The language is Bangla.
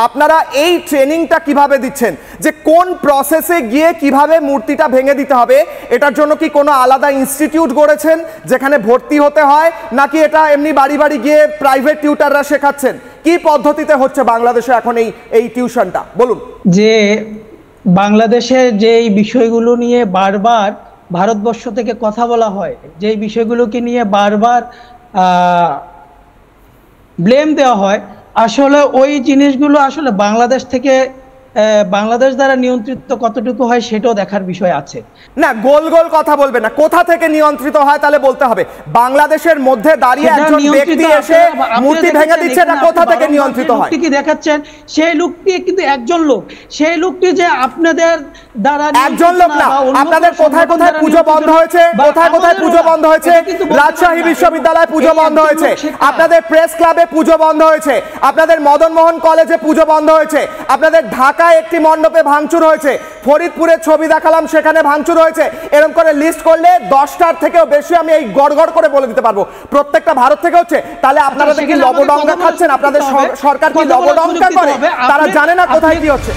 আপনারা এই ট্রেনিংটা কিভাবে দিচ্ছেন, যে কোন প্রসেসে গিয়ে কিভাবে মূর্তিটা ভেঙে দিতে হবে? এটার জন্য কি কোনো আলাদা ইনস্টিটিউট গড়েছেন যেখানে ভর্তি হতে হয়, নাকি এটা এমনি বাড়ি বাড়ি গিয়ে প্রাইভেট টিউটাররা শেখাচ্ছেন? কি পদ্ধতিতে হচ্ছে বাংলাদেশে এখন এই টিউশনটা, বলুন। যে বাংলাদেশে যে বিষয়গুলো নিয়ে বারবার ভারতবর্ষ থেকে কথা বলা হয়, যে বিষয়গুলোকে নিয়ে বারবার ব্লেম দেওয়া হয়, আসলে ওই জিনিসগুলো আসলে বাংলাদেশ থেকে বাংলাদেশ দ্বারা নিয়ন্ত্রিত কতটুকু হয় সেটাও দেখার বিষয় আছে। না, গোল গোল কথা বলবেন না, কোথা থেকে নিয়ন্ত্রিত হয় তাহলে বলতে হবে। বাংলাদেশের মধ্যে দাঁড়িয়ে একজন ব্যক্তি এসে মূর্তি ভেঙে দিচ্ছে, এটা কোথা থেকে নিয়ন্ত্রিত হয়? কি দেখাচ্ছেন সেই লোকটি কিন্তু একজন লোক, সেই লোকটি যে আপনাদের দ্বারা একজন লোক না, আপনাদের কোথায় কোথায় পুজো বন্ধ হয়েছে, কোথায় কোথায় পুজো বন্ধ হয়েছে? রাজশাহী বিশ্ববিদ্যালয়ে পুজো বন্ধ হয়েছে, আপনাদের প্রেস ক্লাবে পুজো বন্ধ হয়েছে, আপনাদের মদন মোহন কলেজে পুজো বন্ধ হয়েছে, আপনাদের ঢাকায় একটি মণ্ডপে ভাঙচুর হয়েছে, ফরিদপুরের ছবি দেখালাম সেখানে ভাঙচুর হয়েছে। এরকম করে লিস্ট করলে 10টার থেকেও বেশি আমি এই গড়গড় করে বলে দিতে পারবো, প্রত্যেকটা ভারত থেকে হচ্ছে। তাহলে আপনারা কি লবডঙ্কা খাচ্ছেন? আপনাদের সরকার কি লবডঙ্কা করে? তারা জানে না কোথায় কি হচ্ছে।